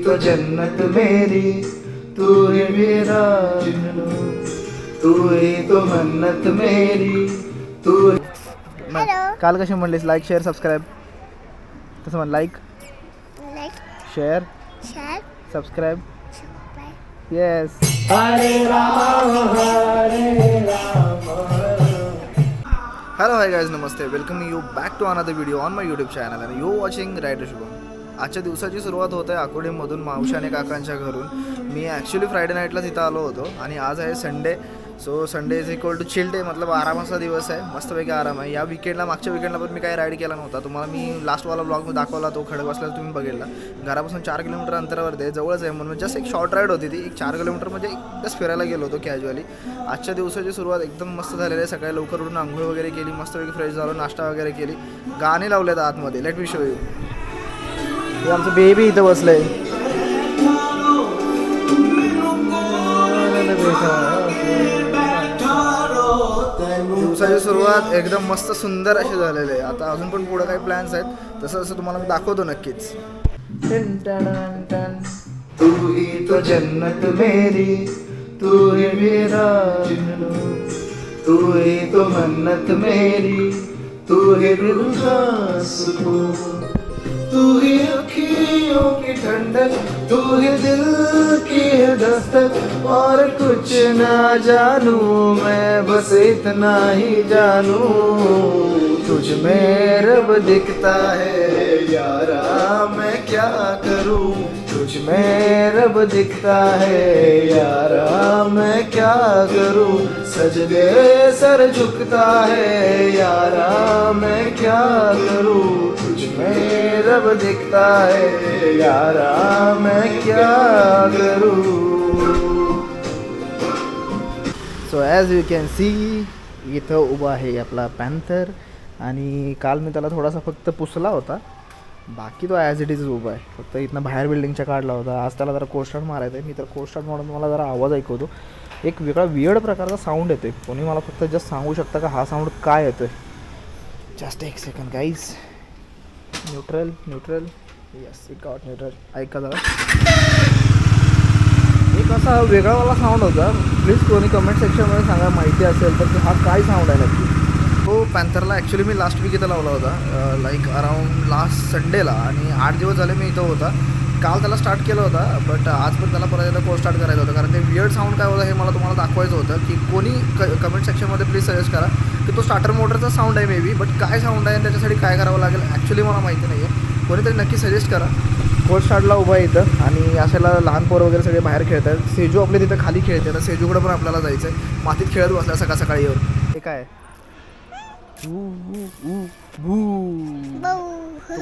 तो जन्नत मेरी, तू ही मेरा जुनू, तू ही तो मन्नत मेरी, तू। काल कशी म्हणलीस लाईक शेअर सबस्क्राईब, तसं म्हण like share subscribe. Yes. Hare Ram Hare Ram. Hello hi guys, नमस्ते, welcome you back to another video on my YouTube channel and you watching rider Shubham. आजच्या दिवसाची सुरुवात होत आहे आकुर्डीमधून, मावशी आणि काकांच्या घरून. मी ॲक्च्युली फ्रायडे नाईटलाच इथं आलो होतो आणि आज आहे Sunday. So Sunday is equal to chill day, मतलब आरामाचा दिवस आहे, मस्तपैकी आराम आहे. या विकेंडला, मागच्या विकेंडला पण मी काही राईड केला नव्हता. तुम्हाला मी लास्टवाला ब्लॉग दाखवला, तो खडकवासला तुम्ही बघितला. घरापासून 4 किलोमीटर अंतरावरती आहे, जवळच आहे म्हणून जस्ट एक शॉर्ट राईड होती ती. एक 4 किलोमीटर म्हणजे एकच फिरायला गेलो होतो कॅज्युअली. आजच्या दिवसाची सुरुवात एकदम मस्त झालेली आहे. सकाळी लवकर उठून आंघोळ वगैरे केली, मस्तपैकी फ्रेश झालो, नाश्ता वगैरे केली, गाणे लावलेत आतमध्ये. Let me show you. हे आमचं बेबी इथं बसलंय. दिवसाची सुरुवात एकदम मस्त सुंदर अशी झालेली आहे. आता अजून पण पुढे काही प्लॅन्स आहेत, तसं तसं तुम्हाला मी दाखवतो नक्कीच. तू ही तो जन्नत मेरी, तू ही मेरा जुनू, तू ही तो मन्नत मेरी, तू ही दिल का सुकून, तू ही अखियों की ठंडक, तू ही दिल की दस्तक. और कुछ ना जानू मैं, बस इतना ही जानू, तुझ में रब दिखता है यारा, मैं क्या करूं. तुझ में रब दिखता है यारा, मैं क्या करूं. सजदे सर झुकता है यारा, मैं क्या करूं. तुझ में रब दिखता है यारा, मैं क्या करूं. So as you can see, इथं उभा आहे आपला पॅन्थर. आणि काल मी त्याला थोडासा फक्त पुसला होता, बाकी तो ॲज इट इज उभा आहे. फक्त इथनं बाहेर बिल्डिंगच्या काढला होता. आज त्याला जरा कोस्टार्ट मारायचं आहे. मी तर कोस्टार्ट म्हणून मला जरा आवाज ऐकवतो. एक वेगळा वियर्ड प्रकारचा साऊंड येतो आहे. कोणी मला फक्त जस्ट सांगू शकता का हा साऊंड काय येतो आहे? जस्ट एक second guys. Neutral neutral, yes it got neutral. ऐका जरा, एक असा वेगळावाला साऊंड होता. प्लीज कोणी कमेंट सेक्शनमध्ये सांगा माहिती असेल तर हा काय साऊंड आहे नक्की. तो पॅन्थरला ॲक्च्युली मी लास्ट वीक इथं लावला होता, लाईक अराऊंड लास्ट संडेला, आणि 8 दिवस झाले मी इथं होता. काल त्याला स्टार्ट केलं होता, बट आज पण त्याला परत एकदा को स्टार्ट करायचं होतं, कारण ते वियर्ड साऊंड काय होतं हे मला तुम्हाला दाखवायचं होतं. की कोणी कमेंट सेक्शनमध्ये प्लीज सजेस्ट करा की तो स्टार्टर मोटरचा साऊंड आहे मे बी, बट काय साऊंड आहे आणि त्याच्यासाठी काय करावं लागेल ॲक्च्युली मला माहिती नाही आहे. कोणीतरी नक्की सजेस्ट करा. कोल्ड स्टार्टला उभा आहे इथं, आणि अशाला लहान पोरं वगैरे सगळे बाहेर खेळत आहेत. सेजू आपले तिथं खाली खेळते, तर सेजूकडे पण आपल्याला जायचं आहे. मातीत खेळत बसल्या सकाळ सकाळी येऊन. हे काय तू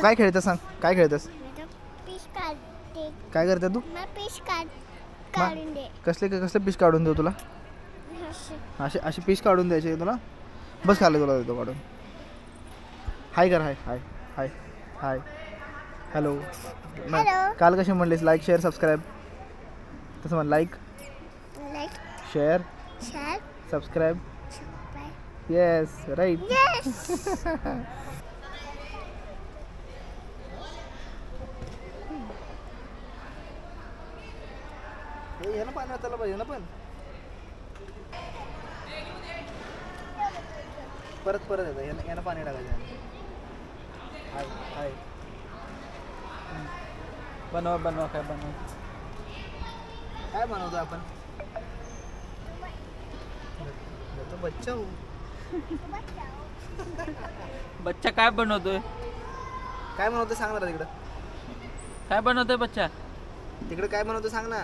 काय खेळतेस सांग, काय खेळतेस, काय करते तू? कसले कसले पीस काढून देऊ तुला? अशी पीस काढून द्यायची तुला. बस खाली तुला देतो काढून. हाय कर, हाय हाय हाय हाय हॅलो. काल कशी म्हणलीस लाईक शेअर सबस्क्राईब, तसं म्हण like share subscribe. Yes right. ह्यानं पाणी वाचायला पाहिजे ना, पण परत येतं यानं पाणी टाकायचं. हाय हाय बनवा काय बनवतो आपण? बच्चा हो. बच्चा काय बनवतोय? काय बनवतोय सांग ना तिकडं. काय बनवतोय बच्चा? तिकडे काय बनवतोय सांग ना.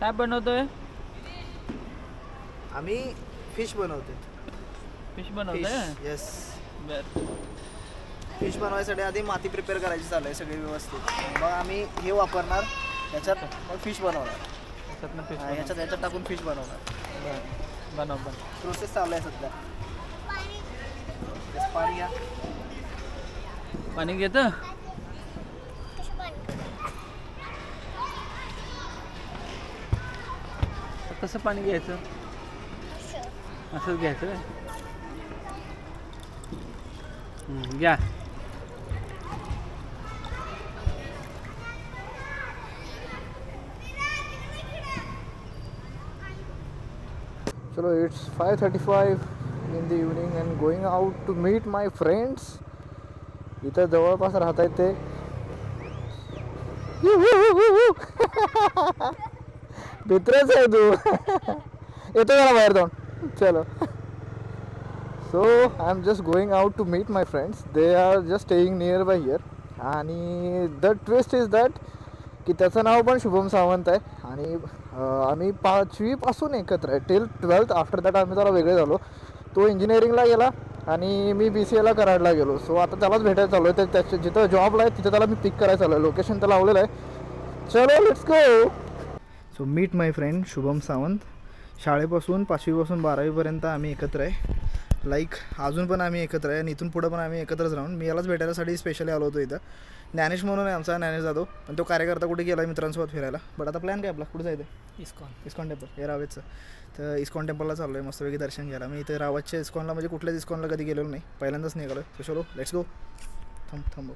काय बनवतोय? आम्ही फिश बनवतोय. फिश बनवतोय? येस. बर. फिश बनवायसाठी आधी माती प्रिपेअर करायची चालू आहे सगळी व्यवस्थित. मग आम्ही हे वापरणार, याच्यात मग फिश बनवणार. याच्यात टाकून फिश बनवणार. बनव. प्रोसेस चालू आहे सध्या. पाणी घ्या. पाणी घेतं. कसं पाणी घ्यायचं? असंच घ्यायचं. घ्या. चलो it's 5:35 in the evening and going out to meet my friends. इथं जवळपास राहत आहेत ते. मित्रच आहे तू. येतो जरा बाहेर जाऊन. चलो. So I am just going out to meet my friends. They are just staying near by here. आणि द ट्विस्ट इज दॅट की त्याचं नाव पण शुभम सावंत आहे. आणि आम्ही 5वीपासून एकत्र आहे टिल 12th. आफ्टर दॅट आम्ही जरा वेगळे झालो. तो इंजिनिअरिंगला गेला आणि मी BCAला कराडला गेलो. सो आता त्यालाच भेटायला चालू आहे. तर त्याच्या जिथं जॉबला आहे तिथं त्याला मी पिक करायला चालू आहे. लोकेशन तर लावलेलं आहे. चलो let's go. So meet my friend Shubham Sawant. शाळेपासून 5वीपासून 12वीपर्यंत आम्ही एकत्र आहे. लाईक अजून पण आम्ही एकत्र आहे आणि इथून पुढं पण आम्ही एकत्रच राहून. मी यालाच भेटायसाठी स्पेशली आलो होतो इथं. ज्ञानेश म्हणून आहे आमचा, ज्ञानेश जाधव. पण तो कार्यकर्ता कुठे गेला मित्रांसोबत फिरायला. बट आता प्लॅन काय आपला कुठे जायचं. इस्कॉन टेम्पल हे रावेचं. तर इस्कॉन टेम्पलला चाललो आहे मस्तपैकी दर्शन घ्यायला. मी इथे रावतच्या इस्कॉनला म्हणजे कुठल्याच इस्कॉनला कधी गेलेलो नाही. पहिल्यांदाच निघालो. तर चलो लेट्स गो. थांब.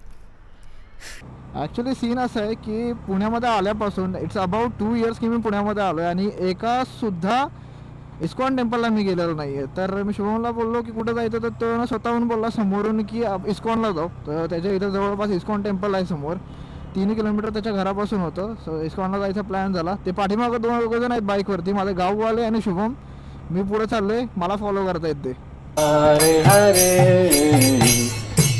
ॲक्च्युली सीन असं आहे की पुण्यामध्ये आल्यापासून इट्स अबाउट 2 years की मी पुण्यामध्ये आलो आहे आणि एकासुद्धा इस्कॉन टेम्पलला मी गेलेलो नाही आहे. तर मी शुभमला बोललो की कुठं जायचं. तर तो स्वतःहून बोलला समोरून की इस्कॉनला जाऊ. तर त्याच्या इथं जवळपास इस्कॉन टेम्पल आहे समोर. 3 किलोमीटर त्याच्या घरापासून होतं. सो इस्कॉनला जायचा प्लॅन झाला. ते पाठीमागं 2 लोकजण आहेत बाईकवरती. माझे गाववाले आणि शुभम. मी पुढे चाललो आहे. मला फॉलो करता येते. हरे हरे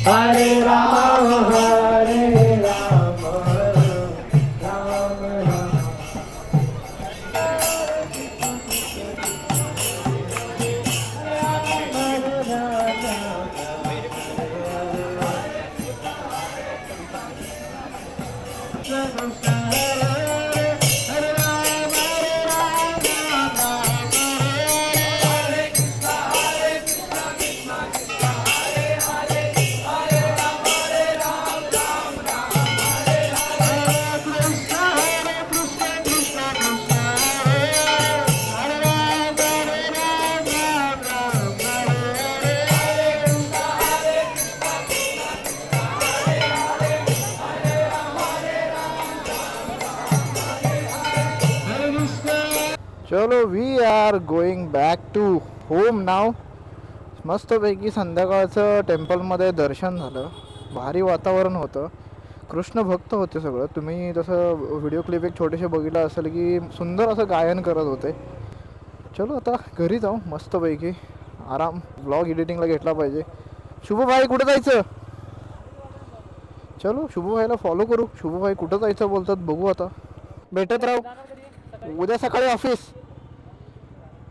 हरे राम हरे राम राम राम. चलो we are going back to home now. मस्तपैकी संध्याकाळचं टेम्पलमध्ये दर्शन झालं. भारी वातावरण होतं. कृष्ण भक्त होते सगळं. तुम्ही तसं व्हिडिओ क्लिप एक छोटेसे बघितलं असेल की सुंदर असं गायन करत होते. चलो आता घरी जाऊ मस्तपैकी आराम. ब्लॉग एडिटिंगला घेतला पाहिजे. शुभभाई कुठं जायचं. चलो शुभभाईला फॉलो करू. शुभभाई कुठं जायचं बोलतात बघू. आता भेटत राहू. उद्या सकाळी ऑफिस.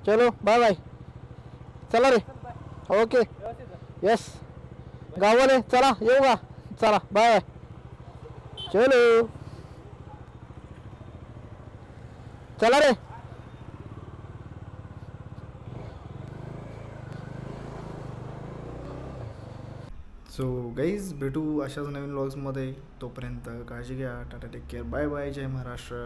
चलो बाय बाय. चला रे. Okay yes. गाववाले चला येऊ का. चला बाय बाय. चलो चला रे. सो गाईज भेटू अशाच नवीन व्लॉग्समध्ये. तोपर्यंत काळजी घ्या. Tata take care. Bye bye. जय महाराष्ट्र.